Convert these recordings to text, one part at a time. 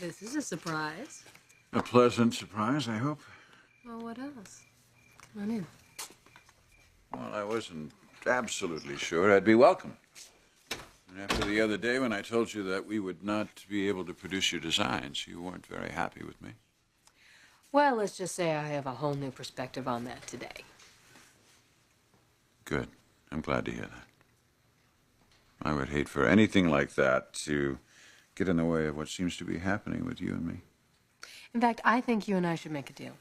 This is a surprise. A pleasant surprise, I hope. Well, what else? Come on in. Well, I wasn't absolutely sure I'd be welcome. And after the other day when I told you that we would not be able to produce your designs, you weren't very happy with me. Well, let's just say I have a whole new perspective on that today. Good. I'm glad to hear that. I would hate for anything like that to get in the way of what seems to be happening with you and me. In fact, I think you and I should make a deal.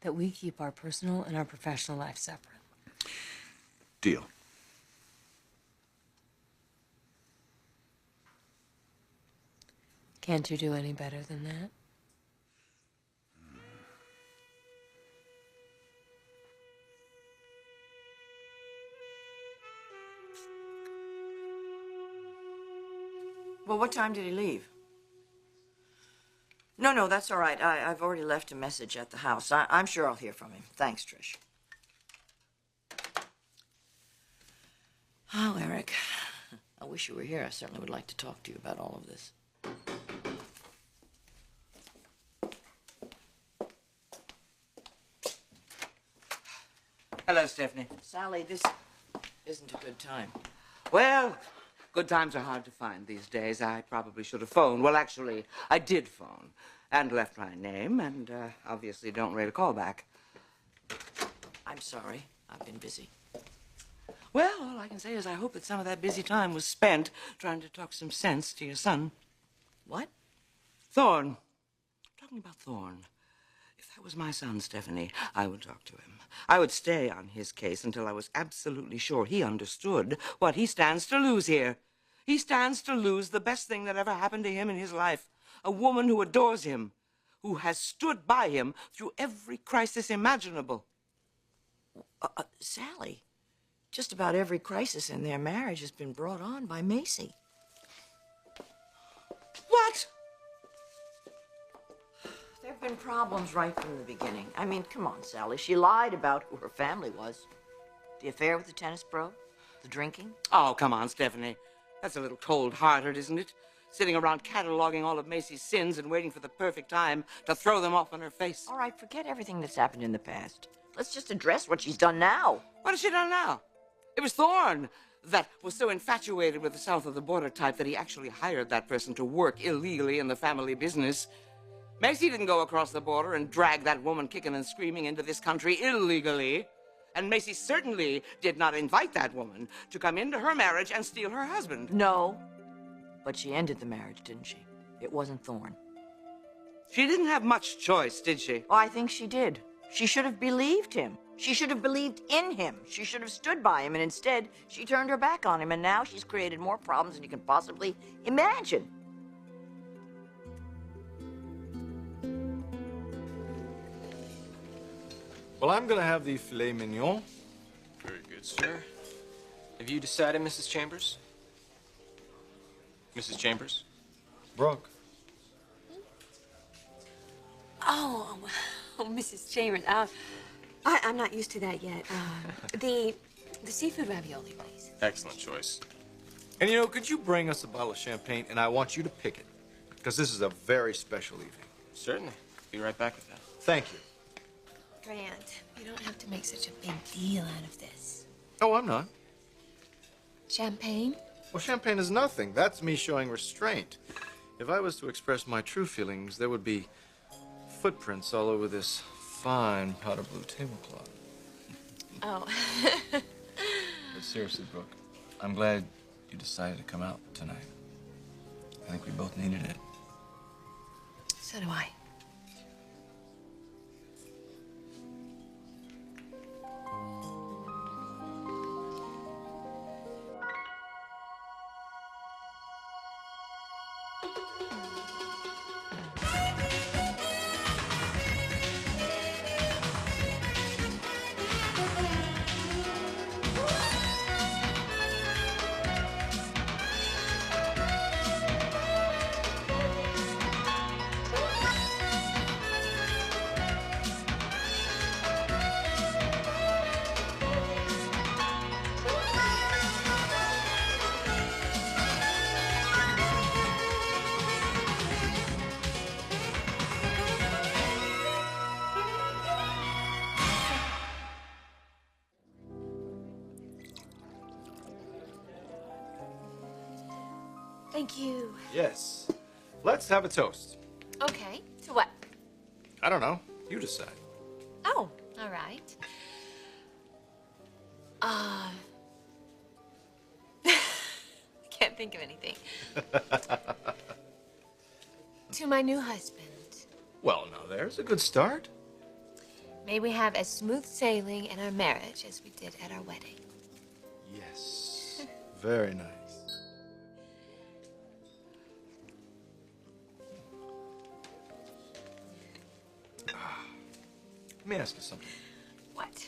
That we keep our personal and our professional life separate. Deal. Can't you do any better than that? Well, what time did he leave? No, that's all right. I've already left a message at the house. I'm sure I'll hear from him. Thanks, Trish. Oh, Eric, I wish you were here. I certainly would like to talk to you about all of this. Hello, Stephanie. Sally, this isn't a good time. Well, good times are hard to find these days. I probably should have phoned. Well, actually, I did phone and left my name and obviously don't rate a call back. I'm sorry. I've been busy. Well, all I can say is I hope that some of that busy time was spent trying to talk some sense to your son. What? Thorne. Talking about Thorne. If that was my son, Stephanie, I would talk to him. I would stay on his case until I was absolutely sure he understood what he stands to lose here. He stands to lose the best thing that ever happened to him in his life. A woman who adores him, who has stood by him through every crisis imaginable. Sally, just about every crisis in their marriage has been brought on by Macy. What? There have been problems right from the beginning. I mean, come on, Sally. She lied about who her family was. The affair with the tennis pro? The drinking? Oh, come on, Stephanie. That's a little cold-hearted, isn't it? Sitting around cataloging all of Macy's sins and waiting for the perfect time to throw them off on her face. All right, forget everything that's happened in the past. Let's just address what she's done now. What has she done now? It was Thorne that was so infatuated with the south-of-the-border type that he actually hired that person to work illegally in the family business. Macy didn't go across the border and drag that woman kicking and screaming into this country illegally. And Macy certainly did not invite that woman to come into her marriage and steal her husband. No, but she ended the marriage, didn't she? It wasn't Thorne. She didn't have much choice, did she? Oh, I think she did. She should have believed him. She should have believed in him. She should have stood by him, and instead, she turned her back on him, and now she's created more problems than you can possibly imagine. Well, I'm gonna have the filet mignon. Very good, sir. Have you decided, Mrs. Chambers? Mrs. Chambers? Brooke. Oh, Mrs. Chambers. I'm not used to that yet. The seafood ravioli, please. Excellent choice. And you know, could you bring us a bottle of champagne, and I want you to pick it, because this is a very special evening. Certainly. Be right back with that. Thank you. Grant, you don't have to make such a big deal out of this. Oh, I'm not. Champagne? Well, champagne is nothing. That's me showing restraint. If I was to express my true feelings, there would be footprints all over this fine powder blue tablecloth. Oh. But seriously, Brooke, I'm glad you decided to come out tonight. I think we both needed it. So do I. Thank you. Yes. Let's have a toast. Okay. To what? I don't know. You decide. Oh, all right. Can't think of anything. To my new husband. Well, now there's a good start. May we have as smooth sailing in our marriage as we did at our wedding. Yes. Very nice. Let me ask you something. What? Do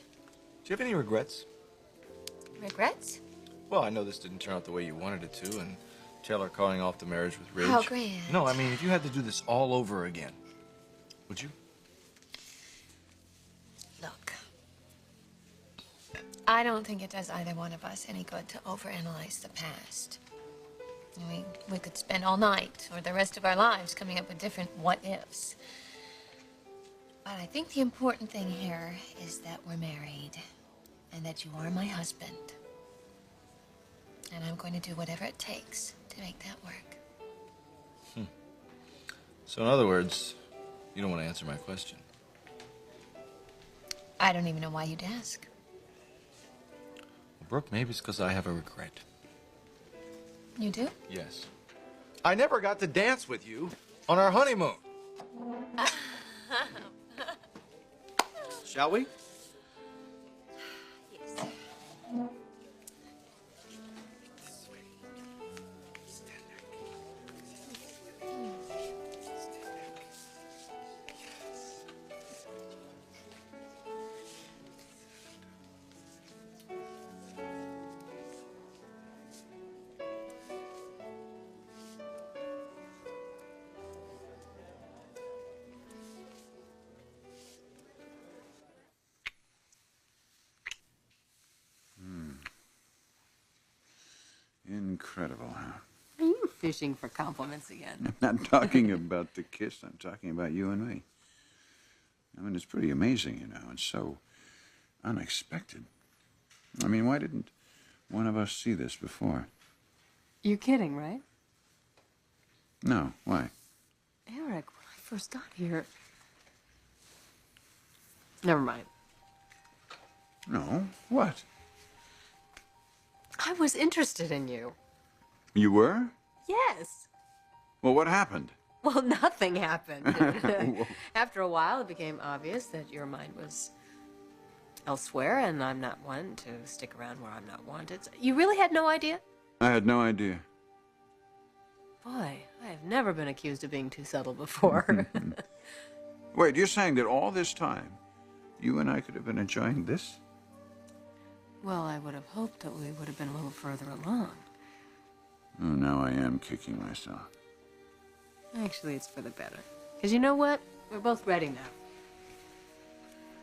you have any regrets? Regrets? Well, I know this didn't turn out the way you wanted it to, and Taylor calling off the marriage with Ridge. How grand. No, I mean, if you had to do this all over again, would you? Look, I don't think it does either one of us any good to overanalyze the past. We could spend all night or the rest of our lives coming up with different what-ifs. But I think the important thing here is that we're married and that you are my husband. And I'm going to do whatever it takes to make that work. So in other words, you don't want to answer my question. I don't even know why you'd ask. Well, Brooke, maybe it's because I have a regret. You do? Yes. I never got to dance with you on our honeymoon. Shall we? Yes. Incredible, huh? Are you fishing for compliments again? I'm not talking about the kiss. I'm talking about you and me. I mean, it's pretty amazing, you know, and so unexpected. I mean, why didn't one of us see this before? You're kidding, right? No, why? Eric, when I first got here... Never mind. No, what? I was interested in you. You were? Yes. Well, what happened? Well, nothing happened. After a while, it became obvious that your mind was elsewhere, and I'm not one to stick around where I'm not wanted. So you really had no idea? I had no idea. Boy, I have never been accused of being too subtle before. Wait, you're saying that all this time, you and I could have been enjoying this? Well, I would have hoped that we would have been a little further along. Oh, now I am kicking myself. Actually, it's for the better. Because you know what? We're both ready now.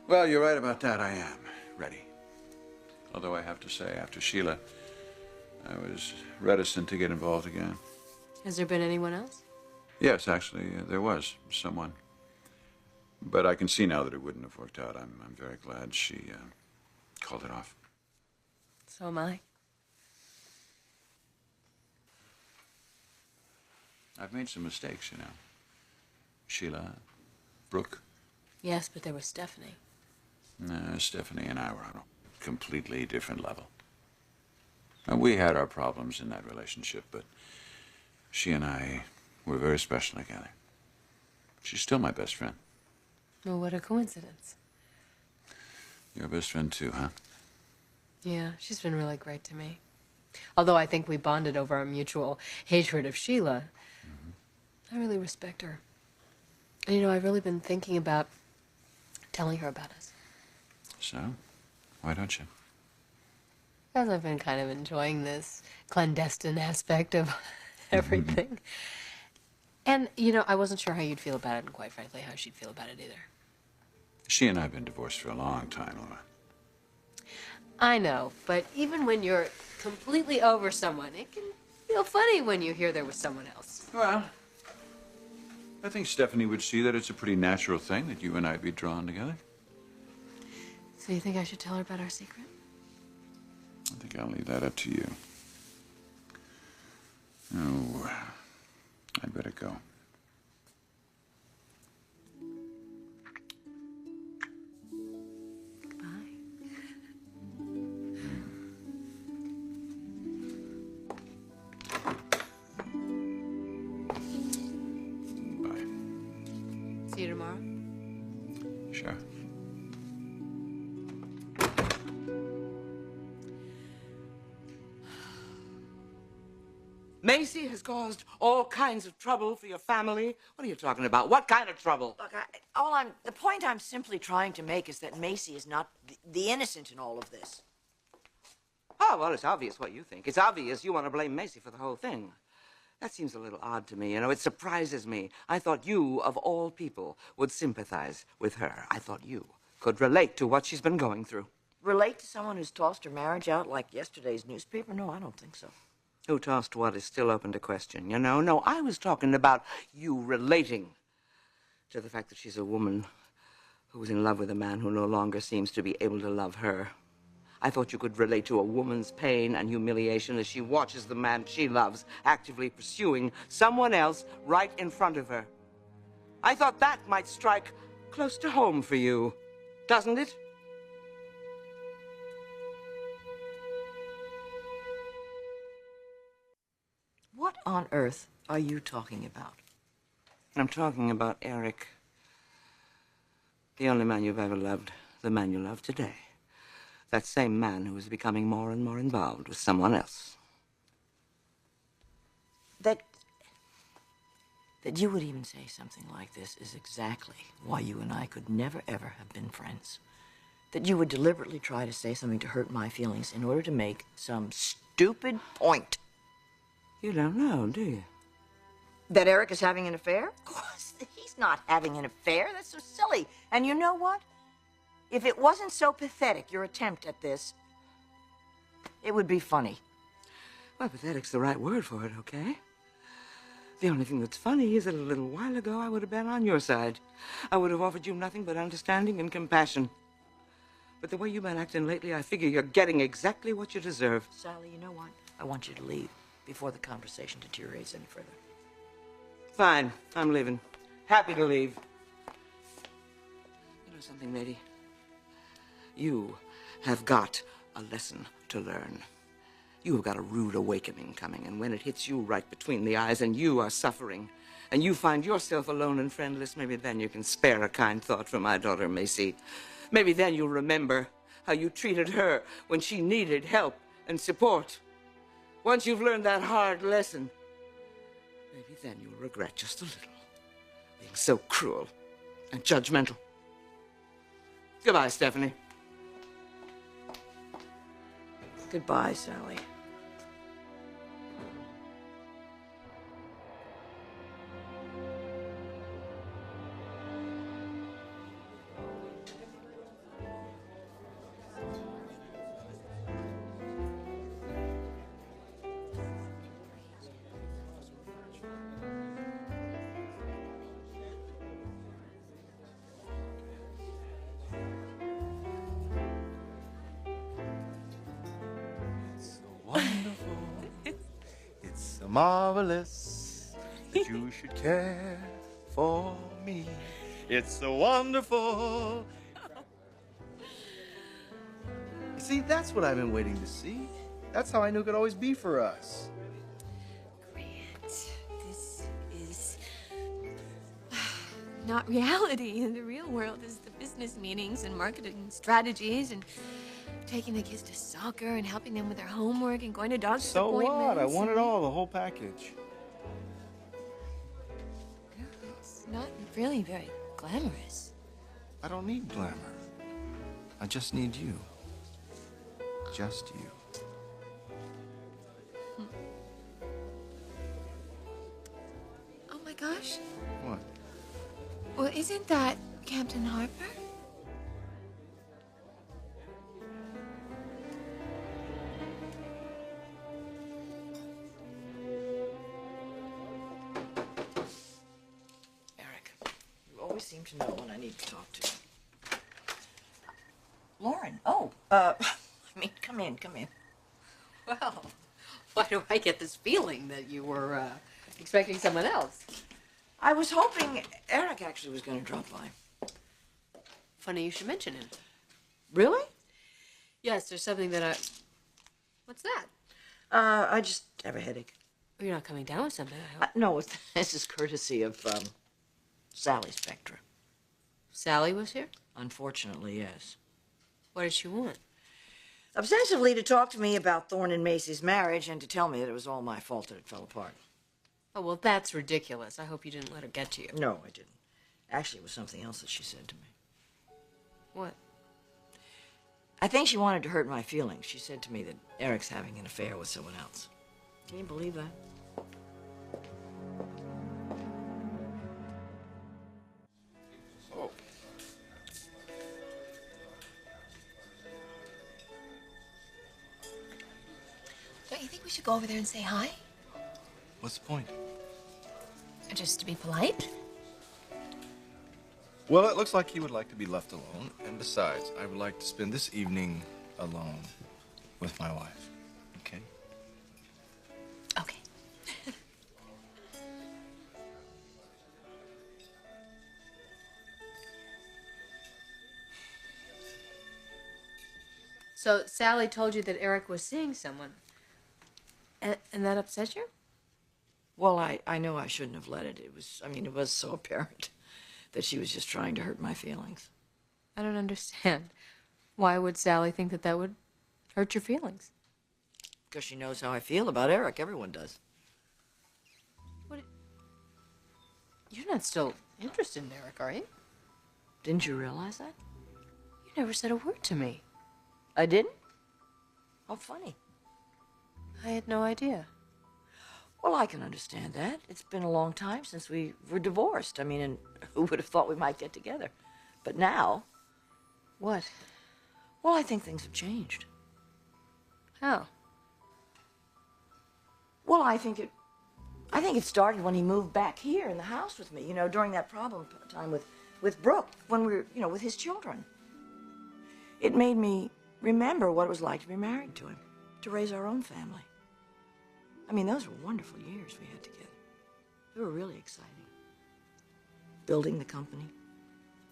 Well, you're right about that. I am ready. Although I have to say, after Sheila, I was reticent to get involved again. Has there been anyone else? Yes, actually, there was someone. But I can see now that it wouldn't have worked out. I'm very glad she called it off. So am I. I've made some mistakes, you know. Sheila, Brooke. Yes, but there was Stephanie. Stephanie and I were on a completely different level. We had our problems in that relationship, but she and I were very special together. She's still my best friend. Well, what a coincidence. Your best friend too, huh? Yeah, she's been really great to me. Although I think we bonded over our mutual hatred of Sheila. I really respect her. And you know, I've really been thinking about telling her about us. So, why don't you? Because I've been kind of enjoying this clandestine aspect of everything. And, you know, I wasn't sure how you'd feel about it, and quite frankly, how she'd feel about it either. She and I have been divorced for a long time, Laura. I know, but even when you're completely over someone, it can feel funny when you hear there was someone else. Well, I think Stephanie would see that it's a pretty natural thing that you and I be drawn together. So you think I should tell her about our secret? I think I'll leave that up to you. Oh, I'd better go. Bye. See you tomorrow. Sure. Macy has caused all kinds of trouble for your family. What are you talking about? What kind of trouble? Look, the point I'm simply trying to make is that Macy is not the innocent in all of this. Oh, well, it's obvious what you think. It's obvious you want to blame Macy for the whole thing. That seems a little odd to me, you know. It surprises me. I thought you, of all people, would sympathize with her. I thought you could relate to what she's been going through. Relate to someone who's tossed her marriage out like yesterday's newspaper? No, I don't think so. Who tossed what is still open to question, you know? No, I was talking about you relating to the fact that she's a woman who was in love with a man who no longer seems to be able to love her. I thought you could relate to a woman's pain and humiliation as she watches the man she loves actively pursuing someone else right in front of her. I thought that might strike close to home for you, doesn't it? What on earth are you talking about? I'm talking about Eric. The only man you've ever loved, the man you love today. That same man who is becoming more and more involved with someone else. That you would even say something like this is exactly why you and I could never, ever have been friends. That you would deliberately try to say something to hurt my feelings in order to make some stupid point. You don't know, do you? That Eric is having an affair? Of course, he's not having an affair. That's so silly. And you know what? If it wasn't so pathetic, your attempt at this, it would be funny. Well, pathetic's the right word for it, okay? The only thing that's funny is that a little while ago I would have been on your side. I would have offered you nothing but understanding and compassion. But the way you've been acting lately, I figure you're getting exactly what you deserve. Sally, you know what? I want you to leave before the conversation deteriorates any further. Fine, I'm leaving. Happy to leave. You know something, lady? You have got a lesson to learn. You have got a rude awakening coming, and when it hits you right between the eyes and you are suffering, and you find yourself alone and friendless, maybe then you can spare a kind thought for my daughter, Macy. Maybe then you'll remember how you treated her when she needed help and support. Once you've learned that hard lesson, maybe then you'll regret just a little being so cruel and judgmental. Goodbye, Stephanie. Goodbye, Sally. It's so marvelous that you should care for me. It's so wonderful. You see, that's what I've been waiting to see. That's how I knew it could always be for us. Grant, this is not reality. The real world is the business meetings and marketing strategies and taking the kids to soccer and helping them with their homework and going to doctor's appointments. So what? I want it all, the whole package. It's not really very glamorous. I don't need glamour. I just need you. Just you. Oh my gosh. What? Well, isn't that Captain Harper? Eric, you always seem to know when I need to talk to you. Lauren, oh, come in. Well, Why do I get this feeling that you were expecting someone else? I was hoping Eric actually was going to drop by. Funny you should mention him. Really? Yes, there's something that I... What's that? I just have a headache. You're not coming down with something, I hope. No, this is courtesy of Sally Spectra. Sally was here? Unfortunately, yes. What did she want? Obsessively to talk to me about Thorne and Macy's marriage and to tell me that it was all my fault that it fell apart. Oh, well, that's ridiculous. I hope you didn't let her get to you. No, I didn't. Actually, it was something else that she said to me. What? I think she wanted to hurt my feelings. She said to me that Eric's having an affair with someone else. Can you believe that? Oh. Don't you think we should go over there and say hi? What's the point? Just to be polite? Well, it looks like he would like to be left alone. And besides, I would like to spend this evening alone with my wife. Okay? Okay. So Sally told you that Eric was seeing someone. And that upset you? Well, I know I shouldn't have let it. It was so apparent that she was just trying to hurt my feelings. I don't understand. Why would Sally think that that would hurt your feelings? Because she knows how I feel about Eric. Everyone does. What? You're not still interested in Eric, are you? Didn't you realize that? You never said a word to me. I didn't? How funny. I had no idea. Well, I can understand that. It's been a long time since we were divorced. And who would have thought we might get together? But now... What? Well, I think things have changed. How? Well, I think it started when he moved back here in the house with me, during that problem time with Brooke, when we were, with his children. It made me remember what it was like to be married to him, to raise our own family. Those were wonderful years we had together. They were really exciting. Building the company,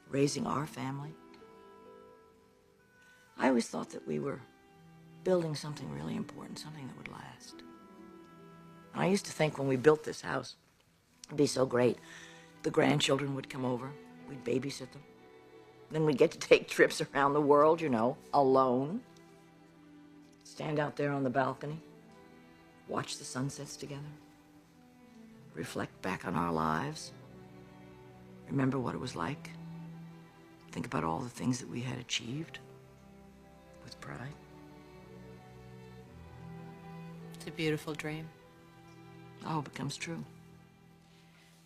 raising our family. I always thought that we were building something really important, something that would last. And I used to think when we built this house, it'd be so great. The grandchildren would come over, we'd babysit them. Then we'd get to take trips around the world, alone. Stand out there on the balcony, watch the sunsets together, reflect back on our lives, remember what it was like, think about all the things that we had achieved with pride. It's a beautiful dream. I hope it comes true.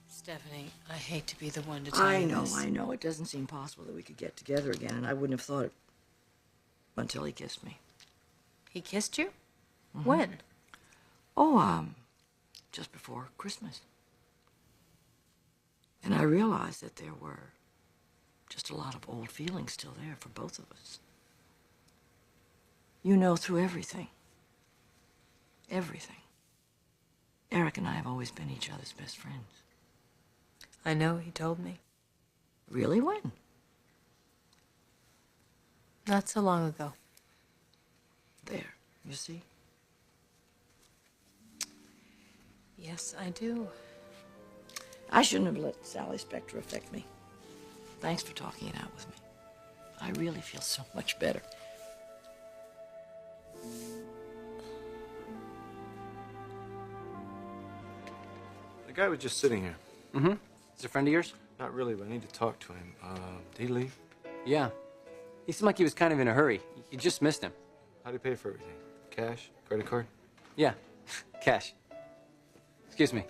Stephanie, I hate to be the one to tell you this. I know. It doesn't seem possible that we could get together again, and I wouldn't have thought it until he kissed me. He kissed you? Mm-hmm. When? Oh, just before Christmas. And I realized that there were just a lot of old feelings still there for both of us. Through everything. Everything. Eric and I have always been each other's best friends. I know, he told me. Really? When? Not so long ago. There, you see? Yes, I do. I shouldn't have let Sally Spectra affect me. Thanks for talking it out with me. I really feel so much better. The guy was just sitting here. Mm-hmm. Is he a friend of yours? Not really, but I need to talk to him. Did he leave? Yeah. He seemed like he was kind of in a hurry. You just missed him. How'd he pay for everything? Cash? Credit card? Yeah. Cash. Excuse me.